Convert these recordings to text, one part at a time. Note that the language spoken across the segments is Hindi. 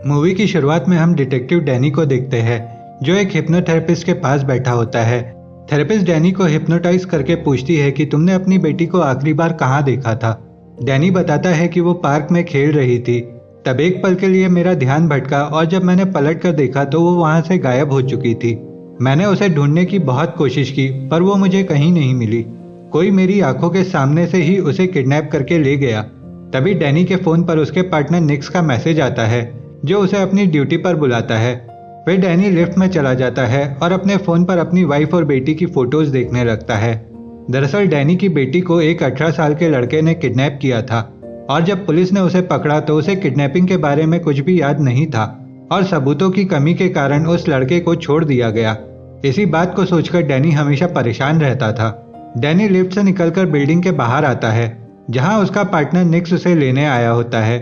मूवी की शुरुआत में हम डिटेक्टिव डैनी को देखते हैं जो एक हिप्नोथेरेपिस्ट के पास बैठा होता है। थेरेपिस्ट डैनी को हिप्नोटाइज करके पूछती है कि तुमने अपनी बेटी को आखिरी बार कहाँ देखा था। डैनी बताता है कि वो पार्क में खेल रही थी। तब एक पल के लिए मेरा ध्यान भटका और जब मैंने पलट कर देखा तो वो वहां से गायब हो चुकी थी। मैंने उसे ढूंढने की बहुत कोशिश की पर वो मुझे कहीं नहीं मिली। कोई मेरी आंखों के सामने से ही उसे किडनैप करके ले गया। तभी डैनी के फोन पर उसके पार्टनर निक्स का मैसेज आता है जो उसे अपनी ड्यूटी पर बुलाता है। फिर डैनी लिफ्ट में चला जाता है और अपने फोन पर अपनी वाइफ और बेटी की फोटोज देखने लगता है। दरअसल डैनी की बेटी को एक 18 साल के लड़के ने किडनैप किया था और जब पुलिस ने उसे पकड़ा तो उसे किडनैपिंग के बारे में कुछ भी याद नहीं था और सबूतों की कमी के कारण उस लड़के को छोड़ दिया गया। इसी बात को सोचकर डैनी हमेशा परेशान रहता था। डैनी लिफ्ट से निकलकर बिल्डिंग के बाहर आता है जहां उसका पार्टनर निक्स उसे लेने आया होता है।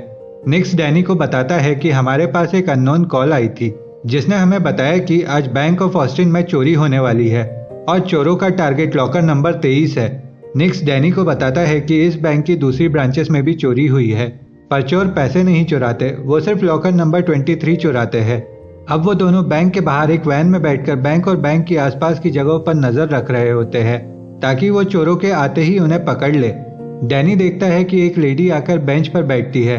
निक्स डैनी को बताता है कि हमारे पास एक अननोन कॉल आई थी जिसने हमें बताया कि आज बैंक ऑफ ऑस्टिन में चोरी होने वाली है और चोरों का टारगेट लॉकर नंबर 23 है। निक्स डैनी को बताता है कि इस बैंक की दूसरी ब्रांचेस में भी चोरी हुई है पर चोर पैसे नहीं चुराते, वो सिर्फ लॉकर नंबर 23 चुराते हैं। अब वो दोनों बैंक के बाहर एक वैन में बैठकर बैंक और बैंक की आसपास की जगहों पर नजर रख रहे होते हैं ताकि वो चोरों के आते ही उन्हें पकड़ ले। डैनी देखता है कि एक लेडी आकर बेंच पर बैठती है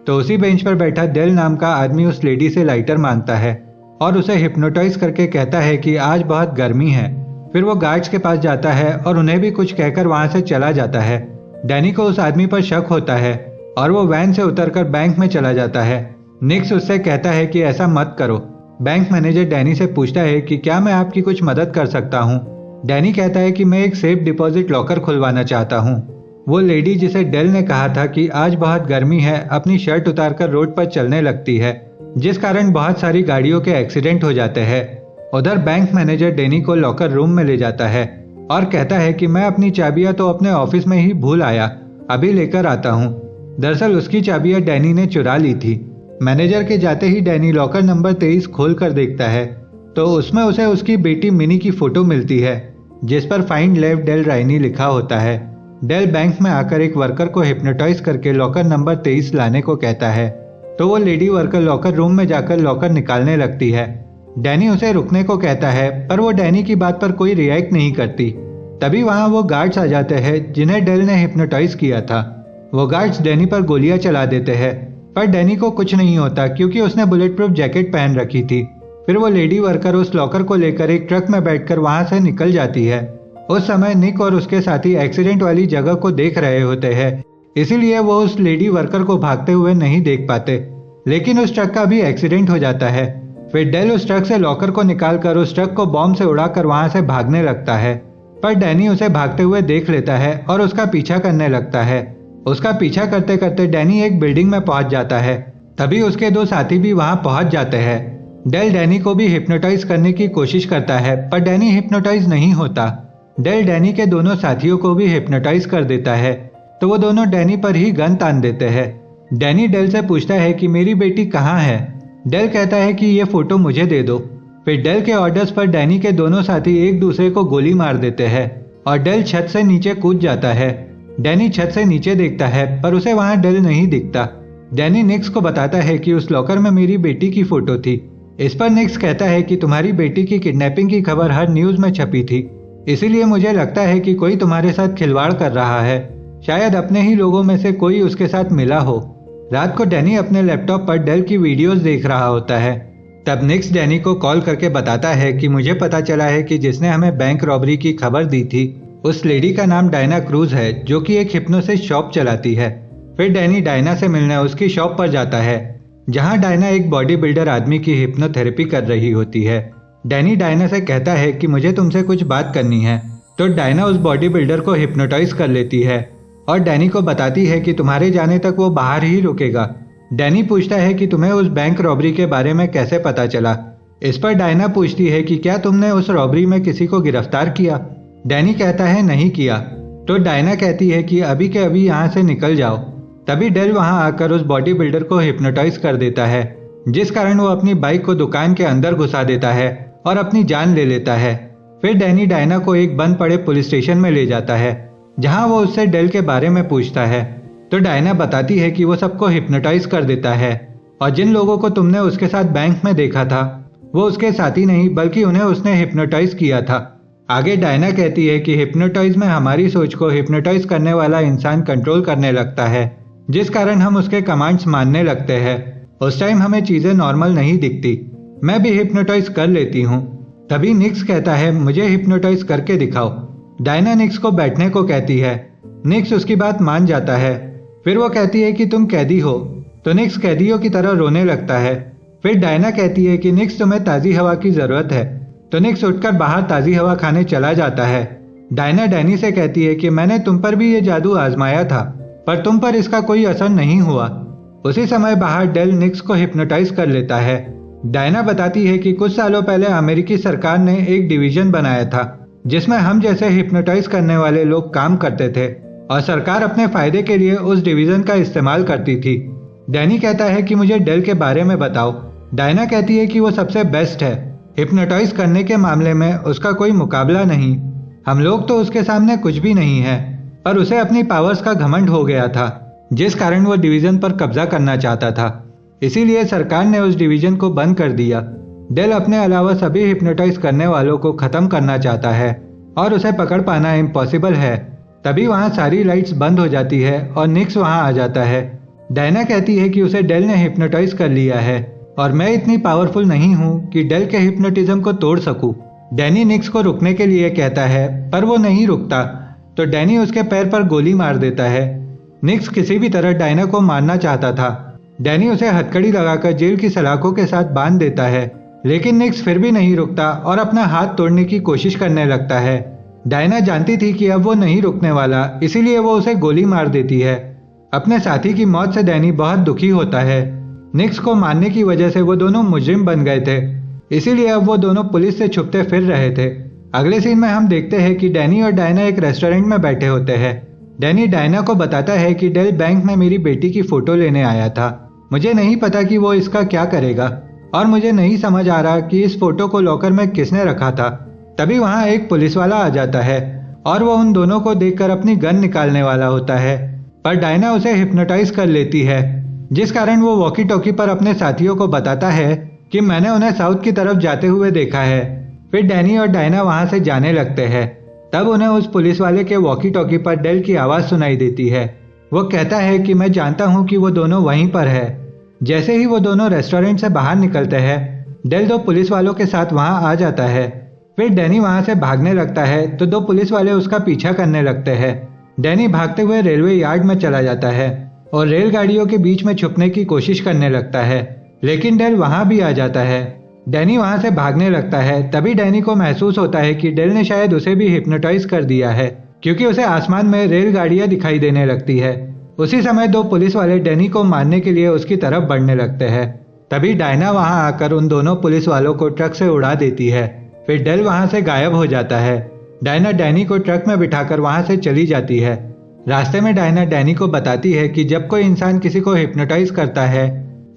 तो उसी बेंच पर बैठा डेल नाम का आदमी उस लेडी से लाइटर मांगता है और उसे हिप्नोटाइज करके कहता है कि आज बहुत गर्मी है। फिर वो गार्ड्स के पास जाता है और उन्हें भी कुछ कहकर वहां से चला जाता है। डैनी को उस आदमी पर शक होता है और वो वैन से उतरकर बैंक में चला जाता है। निक्स उससे कहता है कि ऐसा मत करो। बैंक मैनेजर डैनी से पूछता है कि क्या मैं आपकी कुछ मदद कर सकता हूँ। डैनी कहता है कि मैं एक सेफ डिपॉजिट लॉकर खुलवाना चाहता हूँ। वो लेडी जिसे डेल ने कहा था कि आज बहुत गर्मी है अपनी शर्ट उतारकर रोड पर चलने लगती है जिस कारण बहुत सारी गाड़ियों के एक्सीडेंट हो जाते हैं। उधर बैंक मैनेजर डैनी को लॉकर रूम में ले जाता है और कहता है कि मैं अपनी चाबियां तो अपने ऑफिस में ही भूल आया, अभी लेकर आता हूँ। दरअसल उसकी चाबियां डैनी ने चुरा ली थी। मैनेजर के जाते ही डैनी लॉकर नंबर 23 खोल कर देखता है तो उसमें उसे उसकी बेटी मिनी की फोटो मिलती है जिस पर फाइंड लेव डेल राइनी लिखा होता है। डेल बैंक में आकर एक वर्कर को हिप्नोटाइज करके लॉकर नंबर 23 लाने को कहता है तो वो लेडी वर्कर लॉकर रूम में जाकर लॉकर निकालने लगती है। डैनी उसे रुकने को कहता है पर वो डैनी की बात पर कोई रिएक्ट नहीं करती। तभी वहां वो गार्ड्स आ जाते हैं जिन्हें डेल ने हिप्नोटाइज किया था। वो गार्ड्स डैनी पर गोलियां चला देते हैं पर डैनी को कुछ नहीं होता क्योंकि उसने बुलेट प्रूफ जैकेट पहन रखी थी। फिर वो लेडी वर्कर उस लॉकर को लेकर एक ट्रक में बैठकर वहां से निकल जाती है। उस समय निक और उसके साथी एक्सीडेंट वाली जगह को देख रहे होते हैं इसीलिए वो उस लेडी वर्कर को भागते हुए नहीं देख पाते, लेकिन उस ट्रक का भी एक्सीडेंट हो जाता है। फिर डेल उस ट्रक से लॉकर को निकालकर उस ट्रक को बॉम्ब से उड़ाकर वहां से भागने लगता है पर डैनी उसे भागते हुए देख लेता है और उसका पीछा करने लगता है। उसका पीछा करते करते डैनी एक बिल्डिंग में पहुंच जाता है। तभी उसके दो साथी भी वहां पहुंच जाते हैं। डेल डैनी को भी हिप्नोटाइज करने की कोशिश करता है पर डैनी हिप्नोटाइज नहीं होता। डेल डैनी के दोनों साथियों को भी हिप्नोटाइज कर देता है तो वो दोनों डैनी पर ही गन तान देते हैं। डैनी डेल से पूछता है कि मेरी बेटी कहाँ है। डेल कहता है कि ये फोटो मुझे दे दो। फिर डेल के ऑर्डर्स पर डैनी के दोनों साथी एक दूसरे को गोली मार देते हैं और डेल छत से नीचे कूद जाता है। डैनी छत से नीचे देखता है पर उसे वहां डेल नहीं दिखता। डैनी निक्स को बताता है कि उस लॉकर में मेरी बेटी की फोटो थी। इस पर निक्स कहता है कि तुम्हारी बेटी की किडनैपिंग की खबर हर न्यूज में छपी थी, इसीलिए मुझे लगता है कि कोई तुम्हारे साथ खिलवाड़ कर रहा है, शायद अपने ही लोगों में से कोई उसके साथ मिला हो। रात को डैनी अपने लैपटॉप पर डेल की वीडियोस देख रहा होता है। तब निक्स डैनी को कॉल करके बताता है कि मुझे पता चला है कि जिसने हमें बैंक रॉबरी की खबर दी थी उस लेडी का नाम डायना क्रूज है जो कि एक हिप्नोसिस शॉप चलाती है। फिर डैनी डायना से मिलने उसकी शॉप पर जाता है जहां डायना एक बॉडी बिल्डर आदमी की हिप्नोथेरेपी कर रही होती है। डैनी डायना से कहता है कि मुझे तुमसे कुछ बात करनी है तो डायना उस बॉडी बिल्डर को हिप्नोटाइज कर लेती है और डैनी को बताती है कि तुम्हारे जाने तक वो बाहर ही रुकेगा। डैनी पूछता है कि तुम्हें उस बैंक रॉबरी के बारे में कैसे पता चला। इस पर डायना पूछती है कि क्या तुमने उस रॉबरी में किसी को गिरफ्तार किया। डैनी कहता है नहीं किया। तो डायना कहती है कि अभी के अभी यहाँ से निकल जाओ। तभी डेल वहां आकर उस बॉडी बिल्डर को हिप्नोटाइज कर देता है जिस कारण वो अपनी बाइक को दुकान के अंदर घुसा देता है और अपनी जान ले लेता है। फिर डैनी डायना को एक बंद पड़े पुलिस स्टेशन में ले जाता है जहां वो उससे डेल के बारे में पूछता है तो डायना बताती है कि वो सबको हिप्नोटाइज कर देता है और जिन लोगों को तुमने उसके साथ बैंक में देखा था वो उसके साथी नहीं बल्कि उन्हें उसने हिप्नोटाइज किया था। आगे डायना कहती है कि हिप्नोटाइज में हमारी सोच को हिप्नोटाइज करने वाला इंसान कंट्रोल करने लगता है, जिस कारण हम उसके कमांड्स मानने लगते हैं। उस टाइम हमें चीजें नॉर्मल नहीं दिखती। मैं भी हिप्नोटाइज कर लेती हूँ। तभी निक्स कहता है मुझे हिप्नोटाइज करके दिखाओ। डायना निक्स को बैठने को कहती है। निक्स उसकी बात मान जाता है। फिर वो कहती है कि तुम कैदी हो, तो निक्स कैदियों की तरह रोने लगता है। फिर डायना कहती है कि निक्स तुम्हें ताजी हवा की जरूरत है, तो निक्स उठकर बाहर ताजी हवा खाने चला जाता है। डायना डैनी से कहती है कि मैंने तुम पर भी ये जादू आजमाया था, पर तुम पर इसका कोई असर नहीं हुआ। उसी समय बाहर डेल निक्स को हिप्नोटाइज कर लेता है। डायना बताती है कि कुछ सालों पहले अमेरिकी सरकार ने एक डिवीजन बनाया था जिसमें हम जैसे हिप्नोटाइज करने वाले लोग काम करते थे, और सरकार अपने फायदे के लिए उस डिवीजन का इस्तेमाल करती थी। डैनी कहता है कि मुझे डेल के बारे में बताओ। डायना कहती है कि वो सबसे बेस्ट है, हिप्नोटाइज करने के मामले में उसका कोई मुकाबला नहीं। हम लोग तो उसके सामने कुछ भी नहीं है, पर उसे अपनी पावर्स का घमंड हो गया था, जिस कारण वो डिवीजन पर कब्जा करना चाहता था। इसीलिए सरकार ने उस डिवीजन को बंद कर दिया। डेल अपने अलावा सभी हिप्नोटाइज करने वालों को खत्म करना चाहता है और उसे पकड़ पाना इम्पॉसिबल है। तभी वहाँ सारी लाइट्स बंद हो जाती है और निक्स वहाँ आ जाता है। डायना कहती है कि उसे डेल ने हिप्नोटाइज कर लिया है और मैं इतनी पावरफुल नहीं हूँ कि डेल के हिप्नोटिज्म को तोड़ सकूं। डैनी निक्स को रुकने के लिए कहता है, पर वो नहीं रुकता, तो डैनी उसके पैर पर गोली मार देता है। निक्स किसी भी तरह डायना को मारना चाहता था। डैनी उसे हथकड़ी लगाकर जेल की सलाखों के साथ बांध देता है, लेकिन निक्स फिर भी नहीं रुकता और अपना हाथ तोड़ने की कोशिश करने लगता है। डायना जानती थी कि अब वो नहीं रुकने वाला, इसीलिए वो उसे गोली मार देती है। अपने साथी की मौत से डैनी बहुत दुखी होता है। निक्स को मारने की वजह से वो दोनों मुजरिम बन गए थे, इसीलिए अब वो दोनों पुलिस से छुपते फिर रहे थे। अगले सीन में हम देखते हैं कि डैनी और डायना एक रेस्टोरेंट में बैठे होते हैं। डैनी डायना को बताता है कि डेल बैंक में मेरी बेटी की फोटो लेने आया था। मुझे नहीं पता कि वो इसका क्या करेगा और मुझे नहीं समझ आ रहा कि इस फोटो को लॉकर में किसने रखा था। तभी वहाँ एक पुलिस वाला आ जाता है और वो उन दोनों को देखकर अपनी गन निकालने वाला होता है, पर डायना उसे हिप्नोटाइज कर लेती है, जिस कारण वो वॉकी टॉकी पर अपने साथियों को बताता है कि मैंने उन्हें साउथ की तरफ जाते हुए देखा है। फिर डैनी और डायना वहां से जाने लगते हैं। तब उन्हें उस पुलिस वाले के वॉकी टॉकी पर डेल की आवाज सुनाई देती है। वो कहता है कि मैं जानता हूँ कि वो दोनों वहीं पर है। जैसे ही वो दोनों रेस्टोरेंट से बाहर निकलते हैं, डेल दो पुलिस वालों के साथ वहां आ जाता है। फिर डैनी वहां से भागने लगता है तो दो पुलिस वाले उसका पीछा करने लगते हैं। डैनी भागते हुए रेलवे यार्ड में चला जाता है और रेलगाड़ियों के बीच में छुपने की कोशिश करने लगता है, लेकिन डेल वहां भी आ जाता है। डैनी वहां से भागने लगता है। तभी डैनी को महसूस होता है कि डेल ने शायद उसे भी हिप्नोटाइज कर दिया है, क्योंकि उसे आसमान में रेलगाड़ियां दिखाई देने लगती है। उसी समय दो पुलिस वाले डैनी को मारने के लिए उसकी तरफ बढ़ने लगते हैं। तभी डायना वहां आकर उन दोनों पुलिस वालों को ट्रक से उड़ा देती है। फिर डेल वहां से गायब हो जाता है। डायना डैनी को ट्रक में बिठाकर वहां से चली जाती है। रास्ते में डायना डैनी को बताती है कि जब कोई इंसान किसी को हिप्नोटाइज करता है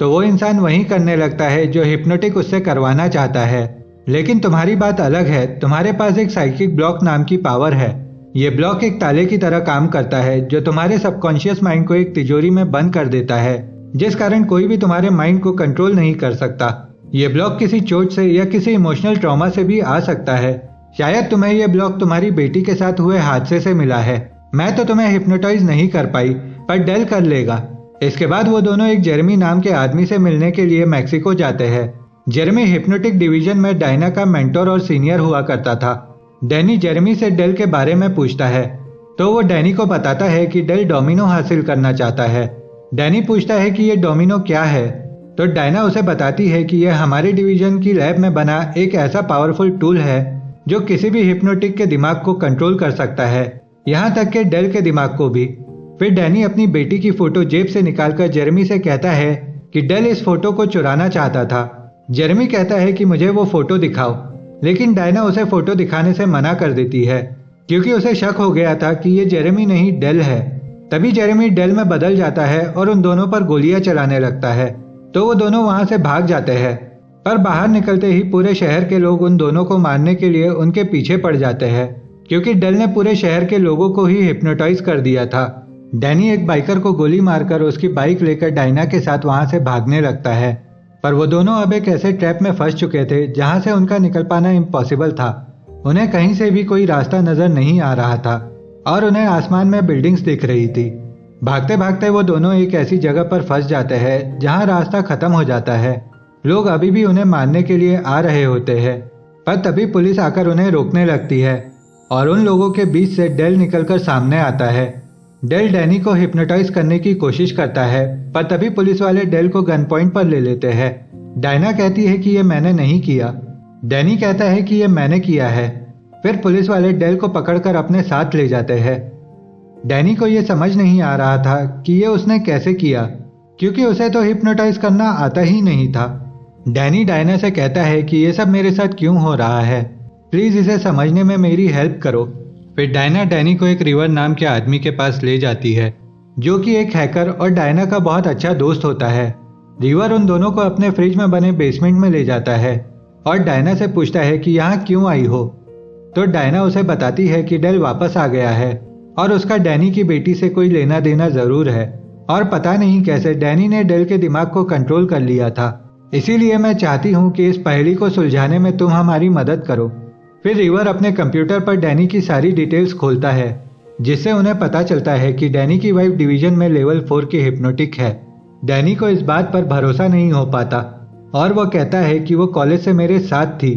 तो वो इंसान वही करने लगता है जो हिप्नोटिक उससे करवाना चाहता है। लेकिन तुम्हारी बात अलग है, तुम्हारे पास एक साइकिक ब्लॉक नाम की पावर है। ये ब्लॉक एक ताले की तरह काम करता है जो तुम्हारे सबकॉन्शियस माइंड को एक तिजोरी में बंद कर देता है, जिस कारण कोई भी तुम्हारे माइंड को कंट्रोल नहीं कर सकता। ये ब्लॉक किसी चोट से या किसी इमोशनल ट्रॉमा से भी आ सकता है। शायद तुम्हें यह ब्लॉक तुम्हारी बेटी के साथ हुए हादसे से मिला है। मैं तो तुम्हें हिप्नोटाइज नहीं कर पाई, पर डेल कर लेगा। इसके बाद वो दोनों एक जेरेमी नाम के आदमी से मिलने के लिए मैक्सिको जाते हैं। जेरेमी हिप्नोटिक डिवीजन में डायना का मेंटोर और सीनियर हुआ करता था। डैनी जेरेमी से डेल के बारे में पूछता है तो वो डैनी को बताता है कि डेल डोमिनो हासिल करना चाहता है। डैनी पूछता है कि ये डोमिनो क्या है, तो डायना उसे बताती है कि यह हमारे डिवीजन की लैब में बना एक ऐसा पावरफुल टूल है जो किसी भी हिप्नोटिक के दिमाग को कंट्रोल कर सकता है, यहाँ तक कि डेल के दिमाग को भी। फिर डैनी अपनी बेटी की फोटो जेब से निकालकर जेरेमी से कहता है कि डेल इस फोटो को चुराना चाहता था। जेरेमी कहता है कि मुझे वो फोटो दिखाओ, लेकिन डायना उसे फोटो दिखाने से मना कर देती है, क्योंकि उसे शक हो गया था कि ये जेरेमी नहीं डेल है। तभी जेरेमी डेल में बदल जाता है और उन दोनों पर गोलियां चलाने लगता है, तो वो दोनों वहां से भाग जाते हैं। पर बाहर निकलते ही पूरे शहर के लोग उन दोनों को मारने के लिए उनके पीछे पड़ जाते हैं, क्योंकि डेल ने पूरे शहर के लोगों को ही हिप्नोटाइज कर दिया था। डैनी एक बाइकर को गोली मारकर उसकी बाइक लेकर डायना के साथ वहां से भागने लगता है, पर वो दोनों अब एक ऐसे ट्रैप में फंस चुके थे जहां से उनका निकल पाना इम्पॉसिबल था। उन्हें कहीं से भी कोई रास्ता नजर नहीं आ रहा था और उन्हें आसमान में बिल्डिंग्स दिख रही थी। भागते भागते वो दोनों एक ऐसी जगह पर फंस जाते हैं जहां रास्ता खत्म हो जाता है। लोग अभी भी उन्हें मारने के लिए आ रहे होते हैं, पर तभी पुलिस आकर उन्हें रोकने लगती है और उन लोगों के बीच से डेल निकलकर सामने आता है। डेल डैनी को हिप्नोटाइज करने की कोशिश करता है, पर तभी पुलिस वाले डेल को गन पॉइंट पर ले लेते हैं। डायना कहती है कि ये मैंने नहीं किया। डैनी कहता है कि ये मैंने किया है। फिर पुलिस वाले डेल को पकड़कर अपने साथ ले जाते हैं। डैनी को ये समझ नहीं आ रहा था कि ये उसने कैसे किया, क्योंकि उसे तो हिप्नोटाइज करना आता ही नहीं था। डैनी डायना से कहता है कि ये सब मेरे साथ क्यों हो रहा है, प्लीज इसे समझने में मेरी हेल्प करो। फिर डायना डैनी को एक रिवर नाम के आदमी के पास ले जाती है, जो कि एक हैकर और डायना का बहुत अच्छा दोस्त होता है। रिवर उन दोनों को अपने फ्रिज में बने बेसमेंट में ले जाता है और डायना से पूछता है कि यहाँ क्यों आई हो। तो डायना उसे बताती है कि डेल वापस आ गया है और उसका डैनी की बेटी से कोई लेना देना जरूर है, और पता नहीं कैसे डैनी ने डेल के दिमाग को कंट्रोल कर लिया था। इसीलिए मैं चाहती हूँ कि इस पहेली को सुलझाने में तुम हमारी मदद करो। फिर रिवर अपने कंप्यूटर पर डैनी की सारी डिटेल्स खोलता है, जिससे उन्हें पता चलता है कि डैनी की वाइफ डिवीजन में लेवल 4 की हिप्नोटिक है। डैनी को इस बात पर भरोसा नहीं हो पाता और वो कहता है कि वो कॉलेज से मेरे साथ थी,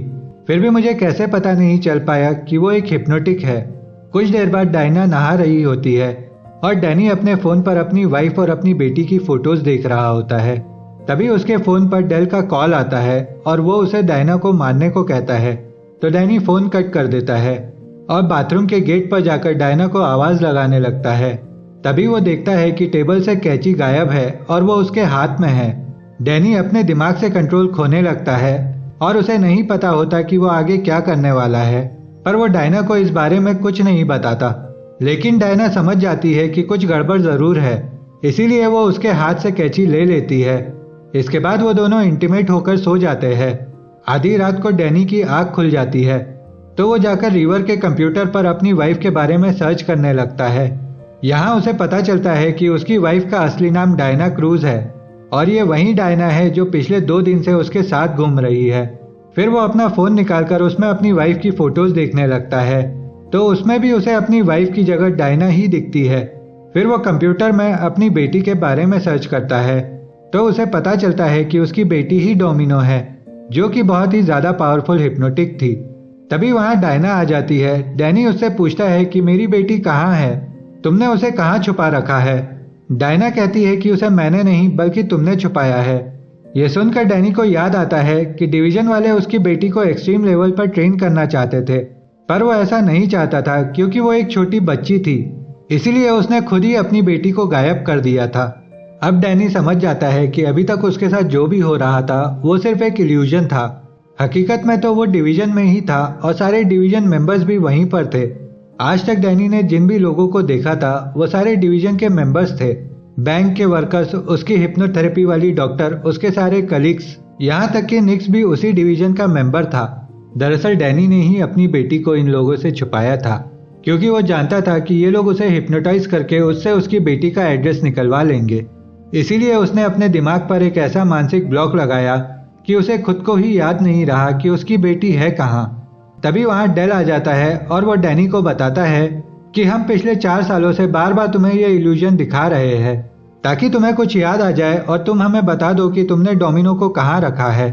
फिर भी मुझे कैसे पता नहीं चल पाया कि वो एक हिप्नोटिक है। कुछ देर बाद डायना नहा रही होती है और डैनी अपने फोन पर अपनी वाइफ और अपनी बेटी की फोटोज देख रहा होता है। तभी उसके फोन पर डेल का कॉल आता है और वो उसे डायना को मारने को कहता है, तो डैनी फोन कट कर देता है और बाथरूम के गेट पर जाकर डायना को आवाज लगाने लगता है। तभी वो देखता है कि टेबल से कैंची गायब है और वो उसके हाथ में है। डैनी अपने दिमाग से कंट्रोल खोने लगता है और उसे नहीं पता होता कि वो आगे क्या करने वाला है, पर वो डायना को इस बारे में कुछ नहीं बताता। लेकिन डायना समझ जाती है कि कुछ गड़बड़ जरूर है, इसीलिए वो उसके हाथ से कैंची ले लेती है। इसके बाद वो दोनों इंटीमेट होकर सो जाते हैं। आधी रात को डैनी की आंख खुल जाती है, तो वो जाकर रिवर के कंप्यूटर पर अपनी वाइफ के बारे में सर्च करने लगता है। यहाँ उसे पता चलता है कि उसकी वाइफ का असली नाम डायना क्रूज है और ये वही डायना है जो पिछले 2 दिन से उसके साथ घूम रही है। फिर वो अपना फोन निकालकर उसमें अपनी वाइफ की फोटोज देखने लगता है, तो उसमें भी उसे अपनी वाइफ की जगह डायना ही दिखती है। फिर वो कंप्यूटर में अपनी बेटी के बारे में सर्च करता है, तो उसे पता चलता है कि उसकी बेटी ही डोमिनो है, जो कि बहुत ही ज्यादा पावरफुल हिप्नोटिक थी। तभी वहां डायना आ जाती है। डैनी उससे पूछता है कि मेरी बेटी कहाँ है, तुमने उसे कहाँ छुपा रखा है। डायना कहती है कि उसे मैंने नहीं बल्कि तुमने छुपाया है। यह सुनकर डैनी को याद आता है कि डिवीजन वाले उसकी बेटी को एक्सट्रीम लेवल पर ट्रेन करना चाहते थे, पर वो ऐसा नहीं चाहता था क्योंकि वो एक छोटी बच्ची थी, इसीलिए उसने खुद ही अपनी बेटी को गायब कर दिया था। अब डैनी समझ जाता है कि अभी तक उसके साथ जो भी हो रहा था वो सिर्फ एक इल्यूजन था। हकीकत में तो वो डिवीजन में ही था और सारे डिवीजन मेंबर्स भी वहीं पर थे। आज तक डैनी ने जिन भी लोगों को देखा था वो सारे डिवीजन के मेंबर्स थे। बैंक के वर्कर्स, उसकी हिप्नोथेरेपी वाली डॉक्टर, उसके सारे कलीग्स, यहाँ तक कि निक्स भी उसी डिवीजन का मेंबर था। दरअसल डैनी ने ही अपनी बेटी को इन लोगों से छुपाया था, क्योंकि वो जानता था कि ये लोग उसे हिप्नोटाइज करके उससे उसकी बेटी का एड्रेस निकलवा लेंगे। इसीलिए उसने अपने दिमाग पर एक ऐसा मानसिक ब्लॉक लगाया कि उसे खुद को ही याद नहीं रहा कि उसकी बेटी है कहाँ। तभी वहां डेल आ जाता है और वो डैनी को बताता है कि हम पिछले 4 सालों से बार बार तुम्हें ये इल्यूजन दिखा रहे हैं ताकि तुम्हें कुछ याद आ जाए और तुम हमें बता दो कि तुमने डोमिनो को कहाँ रखा है।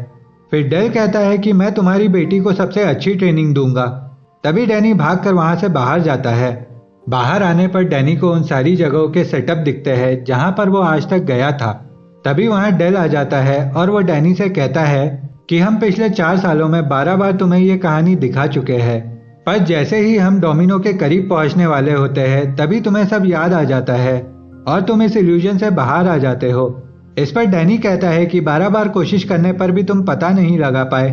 फिर डेल कहता है कि मैं तुम्हारी बेटी को सबसे अच्छी ट्रेनिंग दूंगा। तभी डैनी भागकर वहां से बाहर जाता है। बाहर आने पर डैनी को उन सारी जगहों के सेटअप दिखते हैं जहां पर वो आज तक गया था। तभी वहां डेल आ जाता है और वो डैनी से कहता है कि हम पिछले 4 सालों में 12 बार तुम्हें ये कहानी दिखा चुके हैं, पर जैसे ही हम डोमिनो के करीब पहुंचने वाले होते हैं तभी तुम्हें सब याद आ जाता है और तुम इस इल्यूजन से बाहर आ जाते हो। इस पर डैनी कहता है कि 12 बार कोशिश करने पर भी तुम पता नहीं लगा पाए,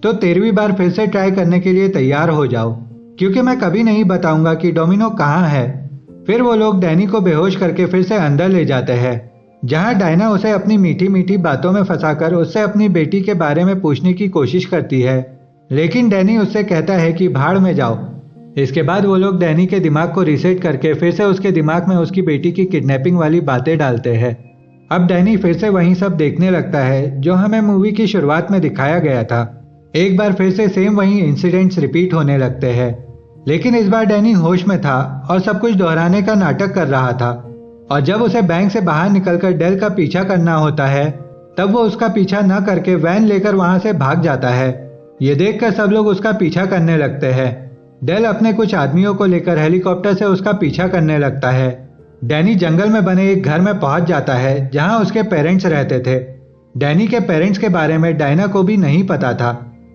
तो 13वीं बार फिर से ट्राई करने के लिए तैयार हो जाओ, क्योंकि मैं कभी नहीं बताऊंगा कि डोमिनो कहाँ है। फिर वो लोग डैनी को बेहोश करके फिर से अंदर ले जाते हैं, जहां डायना उसे अपनी मीठी मीठी बातों में फंसाकर उससे अपनी बेटी के बारे में पूछने की कोशिश करती है, लेकिन डैनी उससे कहता है कि भाड़ में जाओ। इसके बाद वो लोग डैनी के दिमाग को रीसेट करके फिर से उसके दिमाग में उसकी बेटी की किडनैपिंग वाली बातें डालते हैं। अब डैनी फिर से वही सब देखने लगता है जो हमें मूवी की शुरुआत में दिखाया गया था। एक बार फिर से सेम वही इंसिडेंट्स रिपीट होने लगते हैं, लेकिन इस बार डैनी होश में था और सब कुछ दोहराने का नाटक कर रहा था। और जब उसे बैंक से बाहर निकलकर डेल का पीछा करना होता है तब वो उसका पीछा न करके वैन लेकर वहां से भाग जाता है। ये देखकर सब लोग उसका पीछा करने लगते हैं। डेल अपने कुछ आदमियों को लेकर हेलीकॉप्टर से उसका पीछा करने लगता है। डैनी जंगल में बने एक घर में पहुंच जाता है जहां उसके पेरेंट्स रहते थे। डैनी के पेरेंट्स के बारे में डायना को भी नहीं पता था,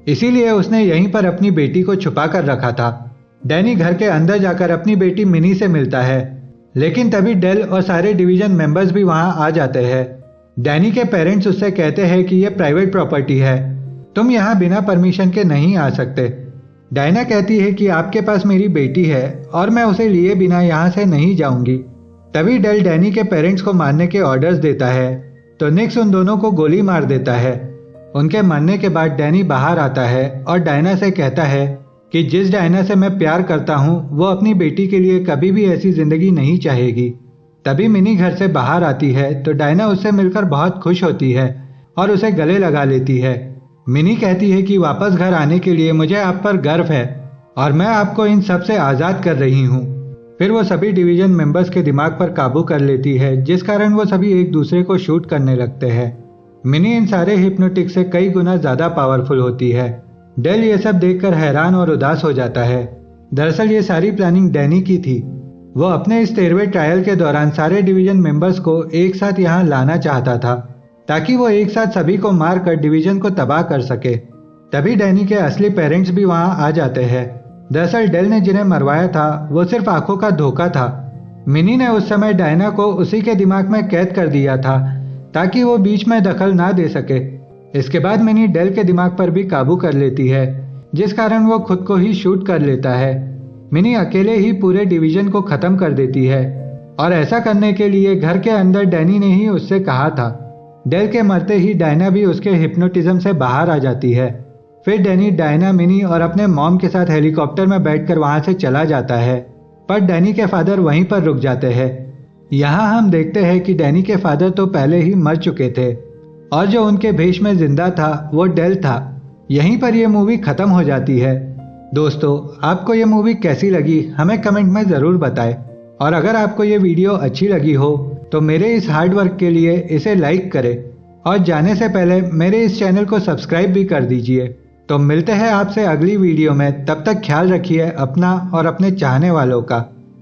इसीलिए उसने यहीं पर अपनी बेटी को छुपा कर रखा था। डैनी घर के अंदर जाकर अपनी बेटी मिनी से मिलता है, लेकिन तभी डेल और सारे डिवीजन मेंबर्स भी वहां आ जाते हैं। डैनी के पेरेंट्स उससे कहते हैं कि यह प्राइवेट प्रॉपर्टी है, तुम यहाँ बिना परमिशन के नहीं आ सकते। डायना कहती है कि आपके पास मेरी बेटी है और मैं उसे लिए बिना यहाँ से नहीं जाऊंगी। तभी डेल डैनी के पेरेंट्स को मारने के ऑर्डर्स देता है, तो निक्स उन दोनों को गोली मार देता है। उनके मरने के बाद डैनी बाहर आता है और डायना से कहता है कि जिस डायना से मैं प्यार करता हूँ वो अपनी बेटी के लिए कभी भी ऐसी जिंदगी नहीं चाहेगी। तभी मिनी घर से बाहर आती है तो डायना उससे मिलकर बहुत खुश होती है और उसे गले लगा लेती है। मिनी कहती है कि वापस घर आने के लिए मुझे आप पर गर्व है और मैं आपको इन सब से आज़ाद कर रही हूँ। फिर वो सभी डिवीजन मेंबर्स के दिमाग पर काबू कर लेती है, जिस कारण वो सभी एक दूसरे को शूट करने लगते हैं। मिनी इन सारे हिप्नोटिक से कई गुना ज़्यादा पावरफुल होती है। डेल ये सब देखकर हैरान और उदास हो जाता है। दरअसल ये सारी प्लानिंग डैनी की थी। वो अपने इस 13वें ट्रायल के दौरान सारे डिवीजन मेंबर्स को एक साथ यहाँ लाना चाहता था ताकि वो एक साथ सभी को मारकर डिवीजन को तबाह कर सके। तभी डैनी के असली पेरेंट्स भी वहाँ आ जाते हैं। दरअसल डेल ने जिन्हें मरवाया था वो सिर्फ आंखों का धोखा था। मिनी ने उस समय डायना को उसी के दिमाग में कैद कर दिया था ताकि वो बीच में दखल ना दे सके। इसके बाद मिनी डेल के दिमाग पर भी काबू कर लेती है, जिस कारण वो खुद को ही शूट कर लेता है। मिनी अकेले ही पूरे डिवीजन को खत्म कर देती है और ऐसा करने के लिए घर के अंदर डैनी ने ही उससे कहा था। डेल के मरते ही डायना भी उसके हिप्नोटिज्म से बाहर आ जाती है। फिर डैनी डायना, मिनी और अपने मॉम के साथ हेलीकॉप्टर में बैठकर वहां से चला जाता है, पर डैनी के फादर वहीं पर रुक जाते हैं। यहाँ हम देखते हैं कि डैनी के फादर तो पहले ही मर चुके थे और जो उनके भेष में जिंदा था वो डेल था। यहीं पर यह मूवी खत्म हो जाती है। दोस्तों, आपको ये मूवी कैसी लगी हमें कमेंट में ज़रूर बताएं और अगर आपको ये वीडियो अच्छी लगी हो तो मेरे इस हार्ड वर्क के लिए इसे लाइक करें और जाने से पहले मेरे इस चैनल को सब्सक्राइब भी कर दीजिए। तो मिलते हैं आपसे अगली वीडियो में, तब तक ख्याल रखिए अपना और अपने चाहने वालों का।